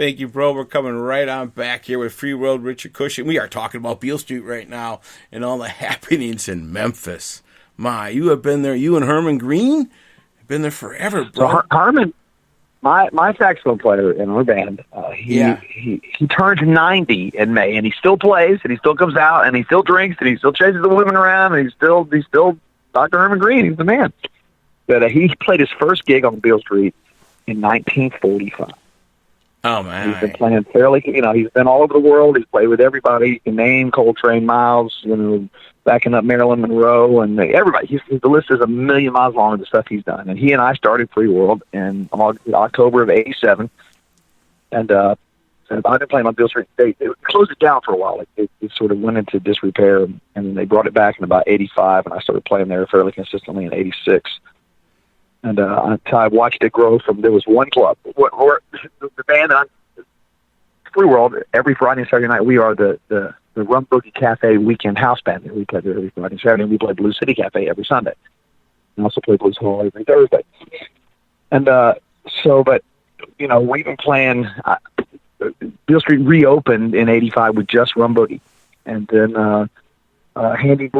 Thank you, bro. We're coming right on back here with FreeWorld Richard Cushing. We are talking about Beale Street right now and all the happenings in Memphis. My, you have been there. You and Herman Green have been there forever, bro. So Herman, my saxophone player in our band, he turns 90 in May, and he still plays, and he still comes out, and he still drinks, and he still chases the women around, and he's still Dr. Herman Green. He's the man. But he played his first gig on Beale Street in 1945. Oh, man. He's been playing fairly, he's been all over the world. He's played with everybody. You can name Coltrane, Miles, backing up Marilyn Monroe, and everybody. The list is a million miles long of the stuff he's done. And he and I started FreeWorld in October of '87. And I've been playing on Beale Street. They closed it down for a while. It sort of went into disrepair, and then they brought it back in about '85, and I started playing there fairly consistently in '86. And I watched it grow from, there was one club. The band on FreeWorld, every Friday and Saturday night, we are the Rum Boogie Cafe weekend house band. We play there every Friday and Saturday, and we play Blues City Cafe every Sunday. And also play Blues Hall every Thursday. And but we've been playing, Beale Street reopened in '85 with just Rum Boogie. And then Handy's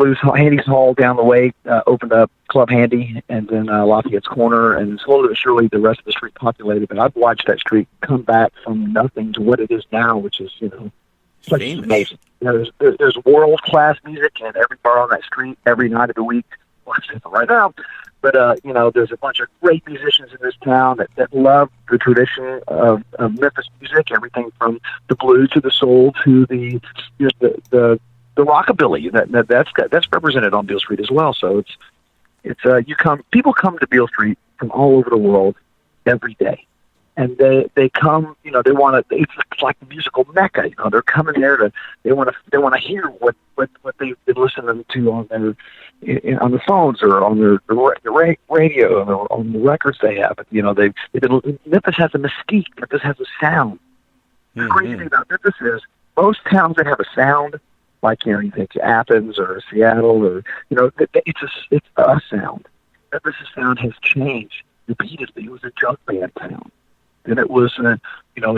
Hall down the way opened up, Club Handy, and then Lafayette's Corner, and slowly but surely the rest of the street populated. But I've watched that street come back from nothing to what it is now, which is, amazing. There's world-class music in every bar on that street every night of the week. Well, right now. But, there's a bunch of great musicians in this town that love the tradition of Memphis music, everything from the blues to the soul to the rockabilly that's represented on Beale Street as well. So people come to Beale Street from all over the world every day, and they come, they want to. It's like the musical mecca. They're coming there they want to hear what they've been listening to on the phones or on their radio or on the records they have. Memphis has a mystique. Memphis has a sound. The crazy thing about Memphis is most towns that have a sound, like, you think Athens or Seattle or, it's a sound. Memphis' sound has changed repeatedly. It was a jug band town. Then it was a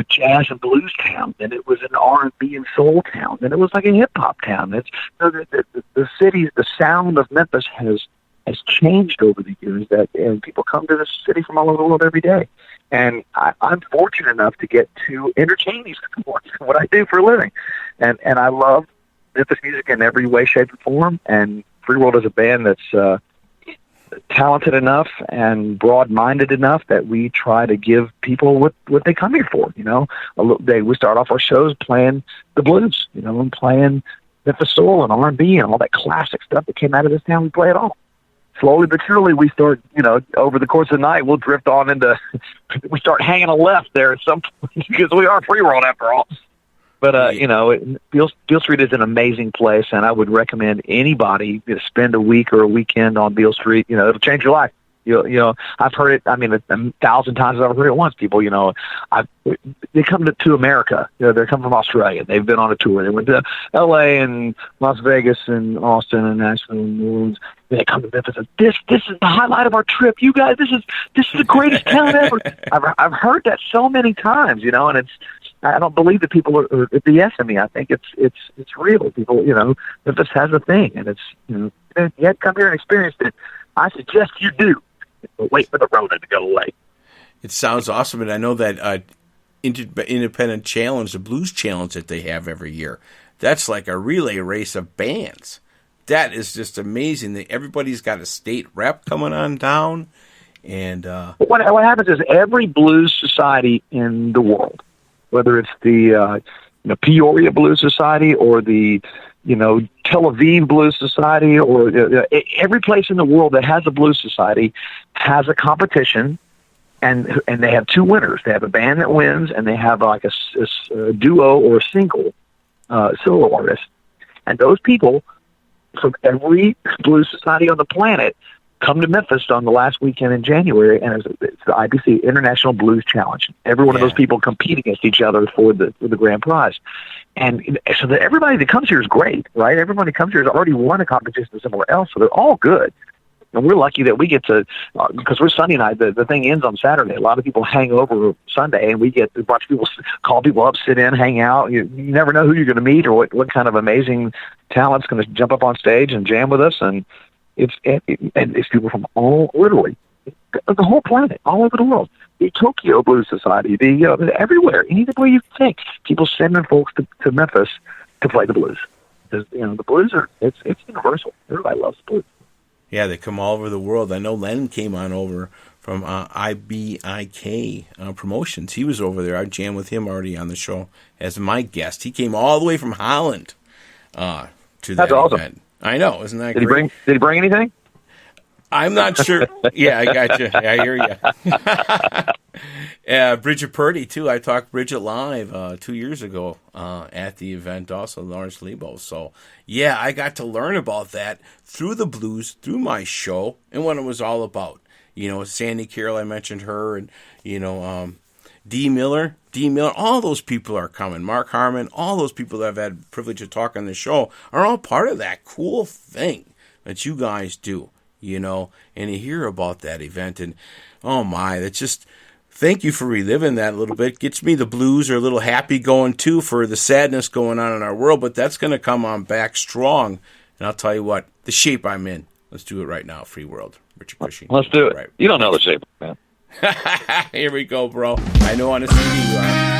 jazz and blues town. Then it was an R&B and soul town. Then it was like a hip hop town. It's the city, the sound of Memphis has changed over the years, and people come to this city from all over the world every day. And I'm fortunate enough to get to entertain these people. What I do for a living. And I love Memphis music in every way, shape, and form, and FreeWorld is a band that's talented enough and broad-minded enough that we try to give people what they come here for. We start off our shows playing the blues, and playing Memphis soul and R&B and all that classic stuff that came out of this town. We play it all. Slowly but surely, we start, over the course of the night, we'll drift on into, we start hanging a left there at some point because we are FreeWorld after all. But, Beale Street is an amazing place, and I would recommend anybody to spend a week or a weekend on Beale Street. It'll change your life. I've heard it, 1,000 times I've heard it once. People, they come to America. They're coming from Australia. They've been on a tour. They went to L.A. and Las Vegas and Austin and Nashville and New Orleans. They come to Memphis. And this is the highlight of our trip. You guys, this is the greatest town ever. I've heard that so many times, and I don't believe that people are BSing me. I think it's real. People, Memphis has a thing, and it's, you had to come here and experience it. I suggest you do. But wait for the Rona to go away. It sounds awesome, and I know that independent challenge, the blues challenge that they have every year, that's like a relay race of bands. That is just amazing. That everybody's got a state rep coming on down, and what happens is every blues society in the world, whether it's the Peoria Blues Society or the Tel Aviv Blues Society, or every place in the world that has a blues society has a competition, and they have two winners. They have a band that wins, and they have like a duo or a single solo artist. And those people from every blues society on the planet come to Memphis on the last weekend in January, and it's the IBC International Blues Challenge. Every one of those people compete against each other for the grand prize. And so everybody that comes here is great, right? Everybody that comes here has already won a competition somewhere else, so they're all good. And we're lucky that we get to, because we're Sunday night, the thing ends on Saturday. A lot of people hang over Sunday, and we get a bunch of people, call people up, sit in, hang out. You never know who you're going to meet or what kind of amazing talent's going to jump up on stage and jam with us. And it's people from literally the whole planet, all over the world. The Tokyo Blues Society, everywhere, anywhere you think, people sending folks to Memphis to play the blues. Because, the blues it's universal. Everybody loves the blues. Yeah, they come all over the world. I know Len came on over from IBIK Promotions. He was over there. I jammed with him already on the show as my guest. He came all the way from Holland to that That's awesome. event. I know, isn't that great? Did he bring anything? I'm not sure. Yeah, I got you. I hear you. Bridget Purdy, too. I talked Bridget live 2 years ago at the event, also, Lawrence Lebo. So, yeah, I got to learn about that through the blues, through my show, and what it was all about. Sandy Carroll, I mentioned her, and, Dee Miller, all those people are coming. Mark Harmon, all those people that I've had the privilege of talking on the show are all part of that cool thing that you guys do. And you hear about that event, and oh my, that's just, thank you for reliving that a little bit. Gets me the blues are a little happy going too for the sadness going on in our world, but that's going to come on back strong. And I'll tell you what, the shape I'm in. Let's do it right now, FreeWorld. Richard Cushing. Let's do it. Right. You don't know the shape, man. Here we go, bro. I know on a CD you are.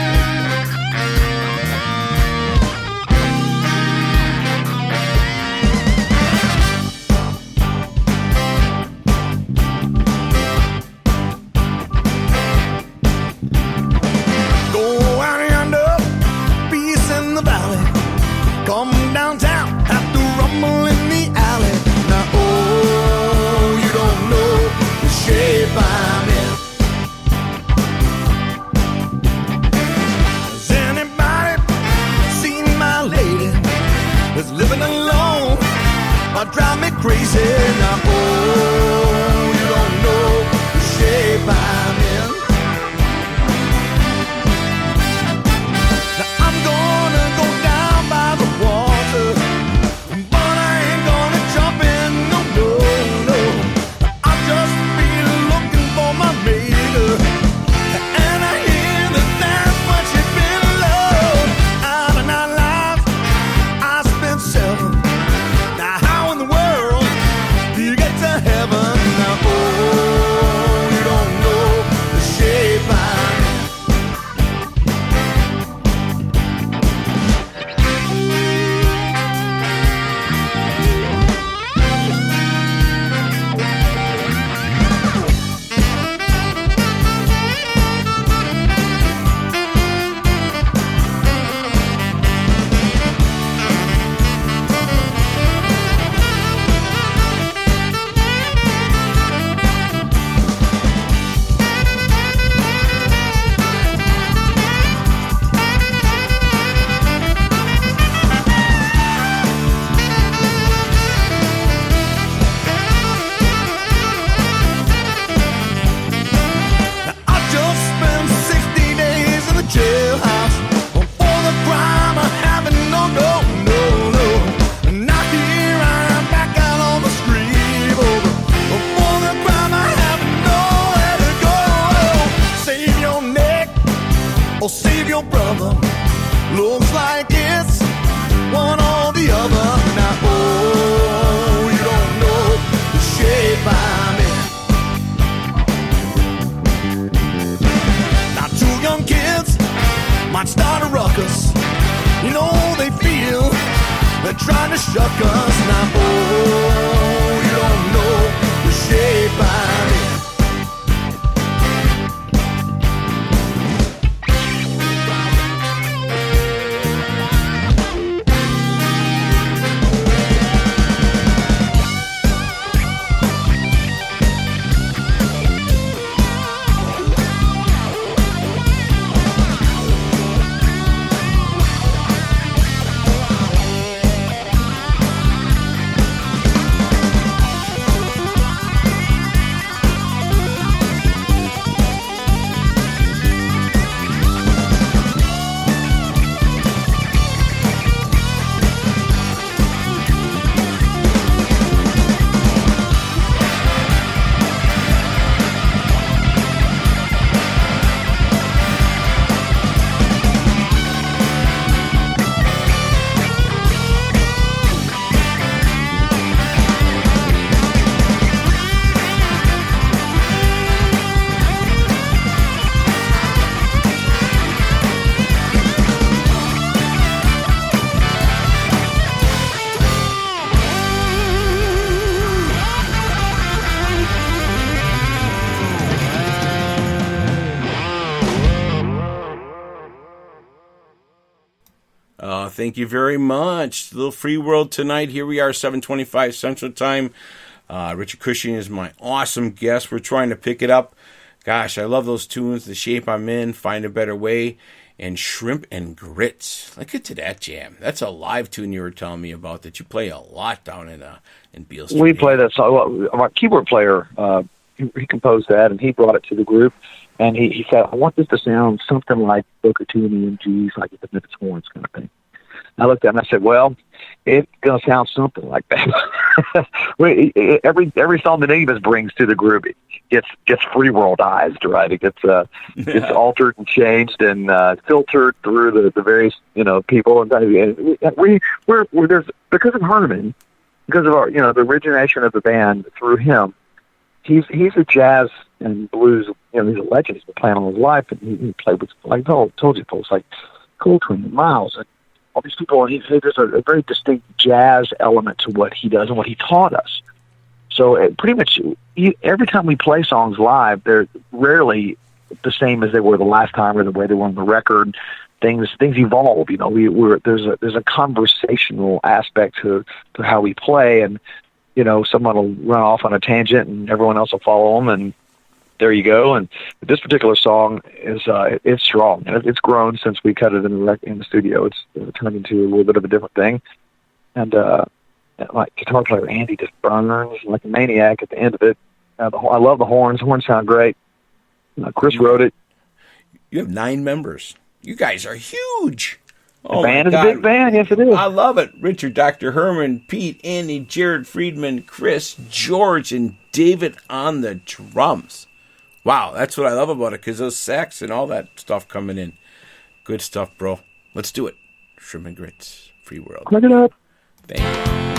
Drive me crazy now. Oh, you don't know the shape I'm in. Now I'm gonna go down by the water, but I ain't gonna jump in. No, no, no. I'll just be looking for my maker, and I hear that that's what she's been loved. Out of our lives, I spent 7. Now how in the world do you get to heaven now? Oh, you don't know the shape I'm in. Or save your brother. Looks like it's one or the other. Now, oh, you don't know the shape I'm in. Now, 2 young kids might start a ruckus. They feel they're trying to shuck us. Now, oh, you don't know the shape I'm in. Thank you very much. A little Free World tonight. Here we are, 7:25 Central Time. Richard Cushing is my awesome guest. We're trying to pick it up. Gosh, I love those tunes. The Shape I'm In, Find a Better Way, and Shrimp and Grits. Let's get to that jam. That's a live tune you were telling me about that you play a lot down in Beale Street. We play that song. Our keyboard player, he composed that, and he brought it to the group. And he said, I want this to sound something like Booker T and the MGs, like the Memphis Horns kind of thing. And I looked at him and I said, well, it's going to sound something like that. every song that any of us brings to the group gets FreeWorldized, right? It gets altered and changed and filtered through the various people. And we're there's, because of Herman, because of our the origination of the band through him. He's a jazz and blues, he's a legend. He's been playing all his life, and he played with, like I told you folks, like Coltrane and Miles and all these people. And there's a very distinct jazz element to what he does and what he taught us. So pretty much every time we play songs live, they're rarely the same as they were the last time or the way they were on the record. Things evolve. There's a conversational aspect to how we play, and someone will run off on a tangent and everyone else will follow them, and there you go. And this particular song is it's strong, and it's grown since we cut it in the studio. It's turned into a little bit of a different thing. And my guitar player Andy just burns like a maniac at the end of it. I love the horns. Horns sound great. Chris wrote it. You have 9 members. You guys are huge. The band is a big band. Yes, it is. I love it. Richard, Dr. Herman, Pete, Andy, Jared Friedman, Chris, George, and David on the drums. Wow, that's what I love about it, because those sax and all that stuff coming in. Good stuff, bro. Let's do it. Shrimp and Grits, Free World. Click it up. Thank you.